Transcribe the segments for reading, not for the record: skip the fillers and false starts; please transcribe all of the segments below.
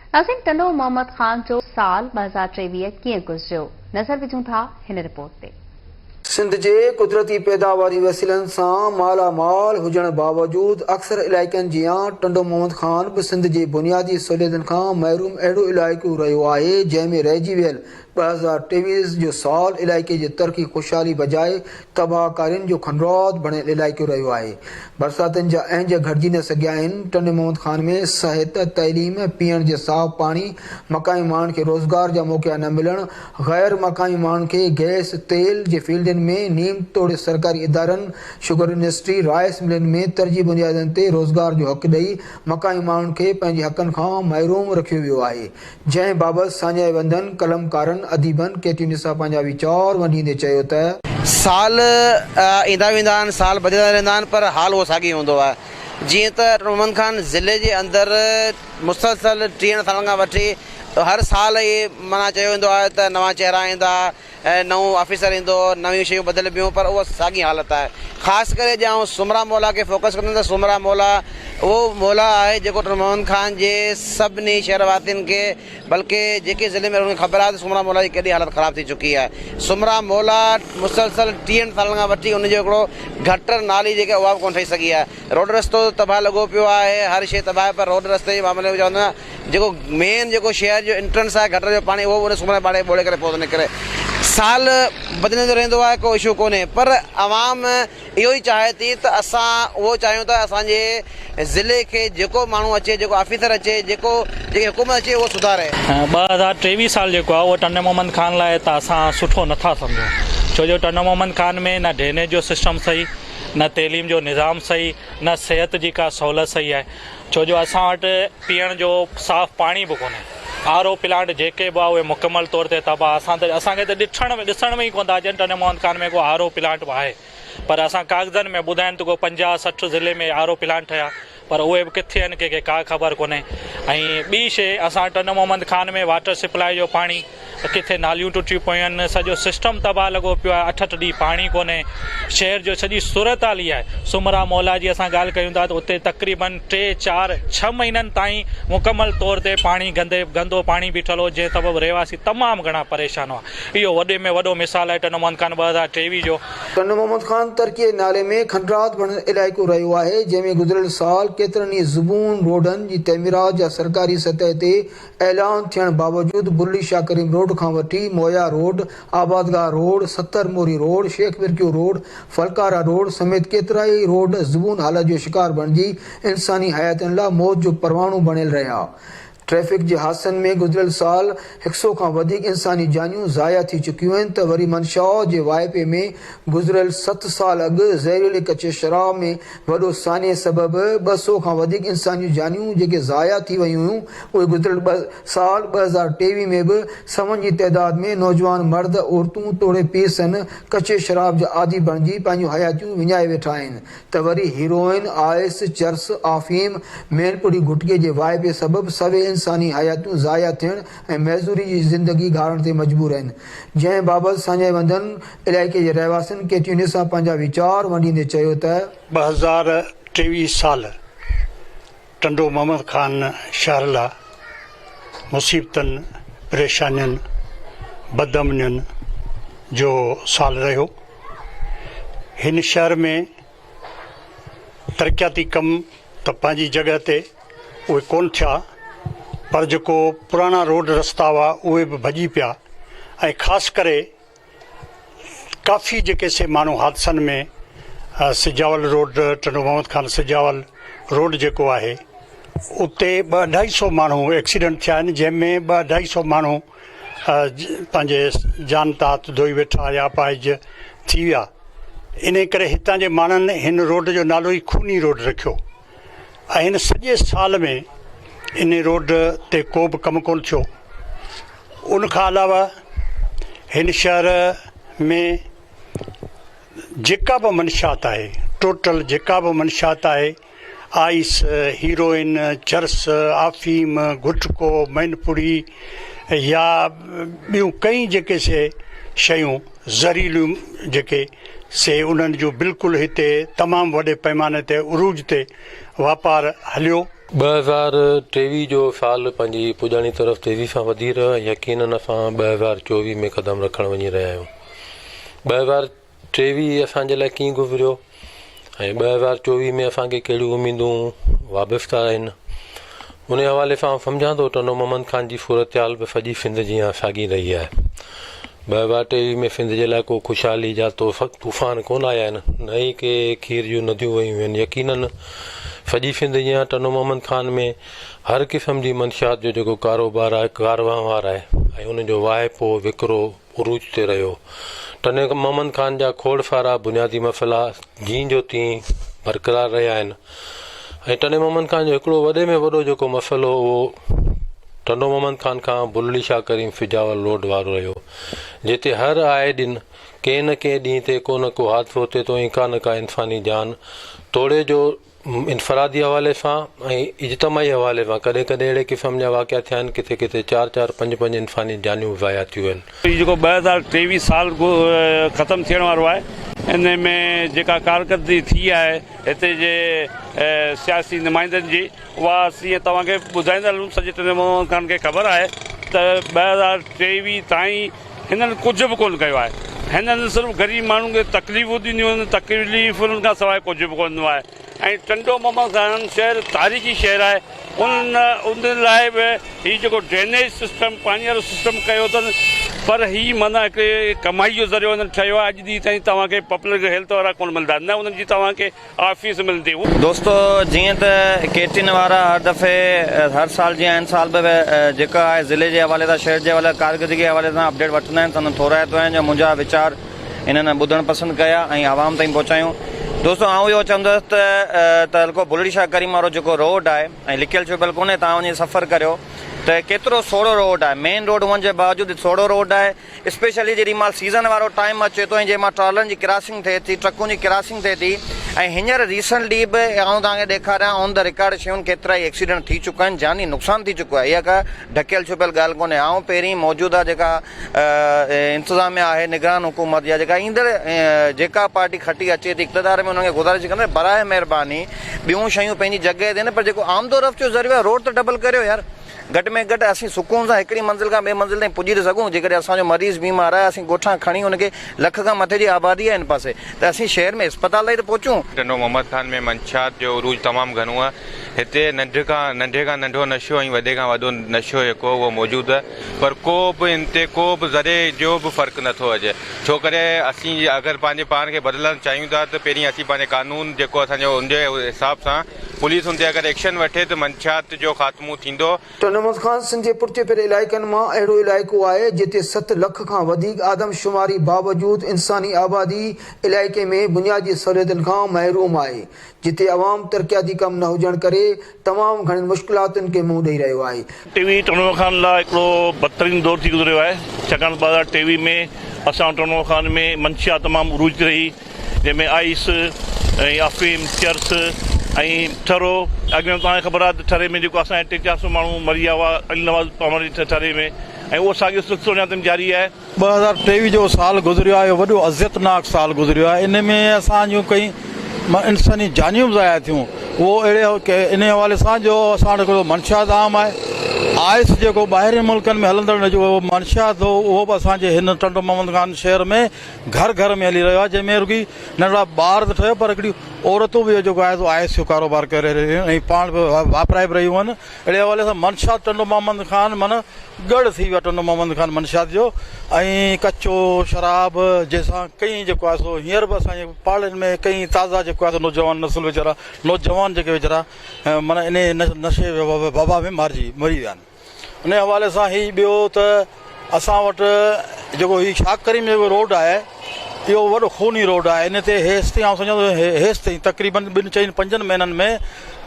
नाज़रीन, टंडो मोहम्मद ख़ान जो साल 2023 कीअं गुज़रियो, नज़र विझूं था हिन रिपोर्ट ते। सिंध जे कुदरती पैदावारी वसीलनि सां मालामाल हुजण बावजूद अक्सर इलाइक़नि जियां टंडो मोहम्मद ख़ान बि सिंध जे बुनियादी सहूलियतुनि खां महरूम अहिड़ो इलाइक़ो रहियो आहे जंहिं में रहिजी वियल 2023 जो साल इलाइक़े जी तरक़ी खुशहाली बजाए तबाहकारियुनि जो खंडरौद बणियल इलाइक़ो रहियो आहे। बरसातुनि जा अहंज घटिजी न सघिया आहिनि। टंडो मोहम्मद ख़ान में सिहत, तइलीम, पीअण जे साफ़ पाणी, मक़ामी माण्हुनि खे रोज़गार जा मौक़ा न मिलण, ग़ैर मक़ामी माण्हुनि खे गैस तेल जे फील्डनि में नीम तोड़े सरकारी इदारनि, शुगर इंडस्ट्री, राइस मिलनि में तरजीही बुनियादनि ते रोज़गार जो हक़ ॾेई मक़ामी माण्हुनि खे पंहिंजे हक़नि खां महरूम रखियो वियो आहे, जंहिं बाबति साञाए वंदनि कलमकारनि अदीबनि केतियुनि सां पंहिंजा वीचार वंडींदे चयो त साल ईंदा वेंदा आहिनि, साल बदिलंदा रहंदा आहिनि, पर हाल उहो साॻी हूंदो आहे। जीअं त मोहम्मद ख़ान ज़िले जे अंदरि मुसलसल 30 सालनि खां वठी हर साल इहे माना चयो वेंदो आहे त नवां चेहरा ईंदा, नओं ऑफिसर ईंदो, नवियूं शयूं बदिलबियूं, पर उहा साॻी हालत आहे। ख़ासि करे ॼाऊं सुमरा मौला खे फोकस कंदा त सुमरा मौला उहो मौला आहे जेको मोहम्मद ख़ान जे सभिनी शहरवासियुनि खे, बल्कि जेके ज़िले में उन्हनि खे ख़बर आहे त सुमरा मौला जी केॾी हालत ख़राब थी चुकी आहे। सुमरा मौला मुसलसल 30 सालनि खां वठी उनजो हिकिड़ो गटर नाली जेका उहा बि कोन ठही सघी आहे। रोड रस्तो तबाह लॻो पियो आहे, हर शइ तबाह आहे, पर रोड रस्ते जे मामले में चवंदा जेको मेन जेको शहर जो एंट्रेंस आहे गटर जो पाणी उहो उन सुमरे पाणे ॿोड़े करे पोइ थो निकिरे। साल बदिलंदो रहंदो आहे, को इशू कोन्हे, पर आवाम इहो ई चाहे थी त असां उहो चाहियूं था असांजे ज़िले खे जेको माण्हू अचे, जेको ऑफिसर अचे, जेकी हुकूमत अचे उहो सुधारे। 2023 साल जेको आहे उहो टंडो मोहम्मद ख़ान लाइ त असां सुठो नथा सम्झूं, छो जो टंडो मोहम्मद ख़ान में न ड्रेनेज जो सिस्टम सही, न तइलीम जो निज़ाम सही, न सिहत जी का सहूलियत सही आहे। छो जो असां वटि पीअण जो साफ़ पाणी बि कोन्हे। आर ओ प्लांट जेके बि आहे उहे मुकमल तौर ते तबाह। असांखे त ॾिसण में ई कोन था अचनि टंडो मोहम्मद ख़ान में को आर ओ प्लांट बि आहे, पर असां कागज़नि में ॿुधाइनि त को 50-60 ज़िले में आर ओ प्लांट ठहिया, पर उहे बि किथे आहिनि कंहिंखे का ख़बर कोन्हे। ऐं ॿी शइ, असां टंडो मोहम्मद ख़ान में वाटर सप्लाई जो पाणी किथे नालियूं टुटियूं पियूं आहिनि, सॼो सिस्टम तबाह लॻो पियो आहे, 8 ॾींहं पाणी कोन्हे। शहर जो सॼी सूरत हाल ई आहे। सुमरा मौला जी असां ॻाल्हि कयूं था त उते तक़रीबन 3-4-6 महीननि ताईं मुकमल तौर ते पाणी गंदो पाणी बीठल हो, जंहिं सबबु रहवासी तमामु घणा परेशान हुआ। इहो वॾे में वॾो मिसाल आहे टंडो मोहम्मद ख़ान 2023 जो। टंडो मोहम्मद ख़ान तरक़ीअ नाले में खंडरात बणियल इलाइक़ो रहियो आहे, जंहिंमें गुज़िरियल साल केतिरनि ई ज़ुबून रोडनि जी तइमीरात जा सरकारी सतह ते ऐलान थियण बावजूदि बुर्ली शाह करीम रोड खां वठी मोया रोड, आबादगाह रोड, 70 मोरी रोड, शेख बिरकियो रोड, फलकारा रोड समेत केतिरा ई रोड ज़ुबून हालत जो शिकार बणिजी इंसानी हयातुनि लाइ मौत जो परवानो बणियल रहिया। ट्रैफिक जे हादसनि में गुज़िरियल साल 100 खां वधीक इंसानी जानियूं ज़ाया थी चुकियूं आहिनि त वरी मंशाओ जे वाइपे में गुज़िरियल 7 साल अॻु ज़हरीले कचे शराब में वॾो साने सबबि 200 खां वधीक इंसानी जानियूं जेके ज़ाया थी वियूं हुयूं, उहे गुज़िरियल साल 2023 में बि सवनि जी तइदाद में नौजवान मर्द औरतूं तोड़े पीसनि कचे शराब जा आदी बणिजी पंहिंजूं हयातियूं विञाए वेठा आहिनि त वरी हीरोइन, आइस, चर्स, आफ़ीम, मेनपुड़ी गुटके जे वाइपे सबबि सवे इंसानी हयातियूं ज़ाया थियण ऐं मज़दूरी जी ज़िंदगी गारण ते मजबूर आहिनि, जंहिं बाबति साञाए वंदनि इलाइक़े जे रहवासियुनि केतियुनि सां पंहिंजा वीचार वंडींदे चयो त 2023 साल टंडो मोहम्मद ख़ान शहर लाइ मुसीबतनि, परेशानियुनि, बदअमनियुनि जो साल रहियो। हिन शहर में तरक़ियाती कम त पंहिंजी जॻह ते उहे कोन थिया, पर जेको पुराणा रोड रस्ता हुआ उहे बि भॼी पिया। ऐं ख़ासि करे काफ़ी जेके से माण्हू हादसनि में सिजावल रोड, टंडो मोहम्मद ख़ान सिजावल रोड जेको आहे उते 200-250 माण्हू एक्सीडेंट थिया आहिनि, जंहिंमें 250-250 माण्हू पंहिंजे जान तात धोई वेठा या अपाहिज थी विया। इन करे हितां जे माण्हुनि हिन रोड जो नालो ई खूनी रोड रखियो ऐं हिन सॼे साल में इन रोड ते को बि कमु कोन थियो। उनखां अलावा हिन शहर में जेका बि मंशात आहे, टोटल जेका बि मंशात आहे, आइस, हीरोइन, चर्स, आफ़ीम, गुटको, मैनपुरी या ॿियूं कई जेके से शयूं ज़हरीलियूं जेके से उन्हनि जो बिल्कुलु हिते तमामु वॾे पैमाने ते उरूज ते वापारु हलियो। 2023 जो साल पंहिंजी पुॼाणी तरफ़ तेज़ी सां वधी रहियो आहे। यकीनन असां 2024 में क़दम रखणु वञी रहिया आहियूं। 2023 असांजे लाइ कीअं गुज़रियो ऐं 2024 में असांखे कहिड़ियूं उमेदूं वाबस्ता आहिनि, उन हवाले सां सम्झां थो। टनो मोहम्मद ख़ान जी सूरत-हाल बि सॼी सिंध जीअं साॻी रही आहे। 2023 में सिंध जे लाइ को ख़ुशहाली जा तूफ़ान कोन आया आहिनि, न ई के खीर जूं नदियूं वयूं आहिनि। यकीनन सॼी सिंध जीअं टनो मोहम्मद ख़ान में हर क़िस्म जी मंशियात जो जेको कारोबार आहे, कारवांवार आहे ऐं उनजो वाइपो विकिरो उरूज ते रहियो। टनो मोहम्मद ख़ान जा खोड़ सारा बुनियादी मसइला जीअं जो तीअं बरक़रार रहिया आहिनि ऐं टनो मोहम्मद ख़ान जो हिकिड़ो वॾे में वॾो जेको मसइलो उहो टनो मोहम्मद ख़ान खां बुल्ली शाह करीम फिजावल रोड वारो रहियो, जिते हर आए दिन कंहिं न कंहिं ॾींहं ते को न को हादसो थिए थो ऐं का न का इंसानी जान तोड़े जो इनफरादी हवाले सां ऐं इज्तमाही हवाले सां कॾहिं कॾहिं अहिड़े क़िस्म जा वाक़िया थिया आहिनि, किथे किथे 4-4, 5-5 इंसानी जानियूं ज़ाया थियूं आहिनि। जेको 2023 साल ख़तमु थियण वारो आहे, इन में जेका कारकर्दगी थी आहे हिते जे सियासी नुमाइंदनि जी, उहा असीं तव्हांखे ॿुधाईंदा हलूं। सॼे टनो मोहम्मद ख़ान खे ख़बर आहे त 2023 ताईं हिननि कुझु बि कोन कयो आहे। हिननि सिर्फ़ु ग़रीब माण्हुनि खे तकलीफ़ूं ॾिनियूं आहिनि, तकलीफ़ुनि खां सवाइ कुझु बि कोन आहे। ऐं टनो मोहम्मद ख़ान शहर तारीख़ी शहर आहे, उन लाइ बि हीउ जेको ड्रेनेज सिस्टम, पाणी वारो सिस्टम कयो अथनि, पर हीउ माना हिकिड़े कमाई जो ज़रियो हुननि ठहियो आहे। अॼु ॾींहं ताईं तव्हांखे पब्लिक हेल्थ वारा कोन मिलंदा, न उन्हनि जी तव्हांखे ऑफिस मिलंदी। दोस्तो, जीअं त कैंटीन वारा हर दफ़े हर साल जीअं आहिनि, साल बि जेका आहे ज़िले जे हवाले सां, शहर जे हवाले कारकर्दगी जे हवाले सां अपडेट वठंदा आहिनि, त थोराए थो आहिनि जो मुंहिंजा वीचार इन्हनि ॿुधणु पसंदि कया ऐं आवाम ताईं पहुचायूं। दोस्तो, आउं इहो चवंदुसि त हल्को बुल्ली शाह करीम वारो जेको रोड आहे ऐं लिखियलु छुपियलु कोन्हे, तव्हां वञी सफ़र करियो त केतिरो सोढ़ो रोड आहे। मेन रोड हुअण जे बावजूदि सोढ़ो रोड आहे, स्पेशली जेॾी महिल सीज़न वारो टाइम अचे थो ऐं जंहिं महिल ट्रॉलनि जी क्रॉसिंग थिए थी, ट्रकुनि जी क्रॉसिंग थिए थी। ऐं हींअर रिसेंटली बि आउं तव्हांखे ॾेखारियां ऑन द रिकॉर्ड शयूं, केतिरा ई एक्सीडेंट थी चुका आहिनि, जानी नुक़सानु थी चुको आहे। इहा का ढकियल छुपियल ॻाल्हि कोन्हे। आउं पहिरीं मौजूदा जेका इंतिज़ामिया आहे, निगरान हुकूमत या जेका ईंदड़ जेका पार्टी खटी अचे थी इक़्तिदार में, उन्हनि खे गुज़ारिश कंदे बराए महिरबानी ॿियूं शयूं पंहिंजी जॻह ते न, पर जेको आमदो रफ़्त जो ज़रियो आहे, रोड त डबल करियो यार। घटि में घटि असीं सुकून सां हिकिड़ी मंज़िल खां ॿिए मंज़िल ताईं पुॼी था सघूं। जेकॾहिं असांजो मरीज़ बीमार आहे, असीं ॻोठां खणी हुनखे, लख खां मथे जी आबादी आहे हिन पासे, त असीं शहर में अस्पताल ताईं त पहुचूं। टनो मोहम्मद ख़ान में मंशियात जो उरूज तमामु घणो आहे। हिते नंढे खां नंढो नशो ऐं वॾे खां वॾो नशो जेको उहो मौजूदु आहे, पर को बि इन ते को बि ज़रे जो बि फ़र्क़ु नथो अचे। छो करे असीं अगरि पंहिंजे पाण खे बदिलणु चाहियूं था, त पहिरीं असीं पंहिंजे कानून जेको असांजो उनजे हिसाब सां पुलिस उन ते अगरि एक्शन वठे त मंशियात जो ख़ात्मो थींदो। टनो मोहम्मद ख़ान सिंध जे पुठिते इलाइक़नि मां अहिड़ो इलाइक़ो आहे जिते 7 लख खां वधीक आदमशुमारी बावजूदि इंसानी आबादी इलाइक़े में बुनियादी सहूलियतुनि खां महरूम आहे, जिते अवाम तरक़ियाती कम न हुजण करे तमामु घणनि मुश्किलातुनि खे मुंहुं ॾेई रहियो आहे। टनो मोहम्मद ख़ान लाइ हिकिड़ो बदतरीन दौर थी गुज़रियो आहे, छाकाणि 2023 में असां टनो मोहम्मद ख़ान में मंशियात तमामु उरूज रही, जंहिंमें आइस ऐं अफ़ीम, चर्स ऐं ठरो। अॻिमें तव्हांखे ख़बर आहे त ठरे में जेको असांजे 300-400 माण्हू मरी विया हुआ अली नवाज़ पामरी ठरे में, ऐं उहो साॻियो सिलसिलो अञा ताईं जारी आहे। 2023 जो साल गुज़रियो आहे, वॾो अज़ियतनाक साल गुज़रियो आहे। इन में असांजूं कई इंसानी जानियूं ज़ाया थियूं, उहो अहिड़े इन हवाले सां जो असां वटि हिकिड़ो मंशियात आम आहे। आइस जेको ॿाहिरि मुल्कनि में हलंदड़ जो मंशियात हो, उहो बि असांजे हिन टनो मोहम्मद ख़ान शहर में घर घर में हली रहियो आहे, जंहिंमें रुॻी नंढड़ा ॿार त ठहियो, पर हिकिड़ी औरतूं बि जेको आहे आइस जो कारोबार करे रहियूं आहिनि ऐं पाण बि वापराए बि रहियूं आहिनि। अहिड़े हवाले सां मंशियात टनो मोहम्मद ख़ान माना गढ़ थी वियो आहे टनो मोहम्मद ख़ान मंशियात जो। ऐं कचो शराब जंहिंसां कई जेको आहे सो हींअर बि असांजे पाड़नि में कई ताज़ा जेको आहे नौजवान नस्ल वीचारा, नौजवान जेके वीचारा माना इन नशे वबा में मरी विया आहिनि। उन हवाले सां ही ॿियो त असां वटि जेको हीउ शाह करीम जेको रोड आहे, इहो वॾो खूनी रोड आहे। इन ते हेसि ताईं सम्झो हेसि ताईं तक़रीबन 2-4-5 महीननि में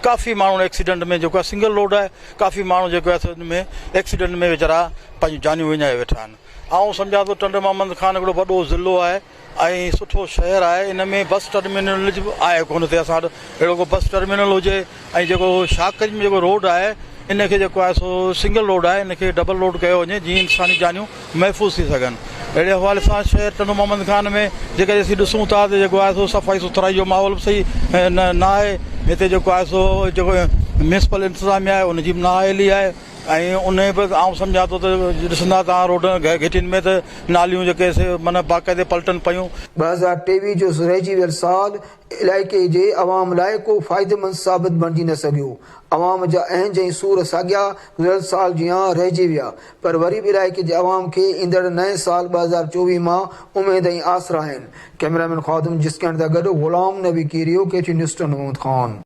काफ़ी माण्हू एक्सीडेंट में, जेको आहे सिंगल रोड आहे, काफ़ी माण्हू जेको आहे हुन में एक्सीडेंट में वीचारा पंहिंजूं जानियूं विञाए वेठा आहिनि। ऐं सम्झां थो टनो मोहम्मद ख़ान हिकिड़ो वॾो ज़िलो आहे ऐं सुठो शहर आहे। इन में बस टर्मिनल बि आहे कोन, ते असां वटि अहिड़ो को बस टर्मिनल हुजे। ऐं जेको शाह करीम जेको रोड आहे, इनखे जेको आहे सो सिंगल रोड आहे, इनखे डबल रोड कयो वञे जीअं इंसानी जानियूं महफ़ूज़ थी सघनि। अहिड़े हवाले सां शहर टनो मोहम्मद खान में जेके असीं ॾिसूं था त जेको आहे सो सफ़ाई सुथराई जो माहौल बि सही न आहे। हिते जेको आहे सो जेको म्यूनिसिपल इंतिज़ामिया आहे उनजी बि नाअहली आहे ऐं उन बि आउं सम्झां थो त ॾिसंदा तव्हां रोड घिटियुनि में त नालियूं जेके माना बाक़ाइदे पलटनि पियूं। 2023 जो रहिजी वियल साल इलाइक़े जे अवाम लाइ को फ़ाइदेमंद साबित बणिजी न सघियो। अवाम जा अहंज ऐं सूर साॻिया गुज़िरियल साल जीअं रहिजी विया, पर वरी बि इलाइक़े जे अवाम खे ईंदड़ नए साल 2024 मां उमेद ऐं आसरा आहिनि। कैमरामैन ख़ादिम जिस्कैन सां गॾु ग़ुलाम नबी कीरियो, KT न्यूज़ टन मोहम्मद खान।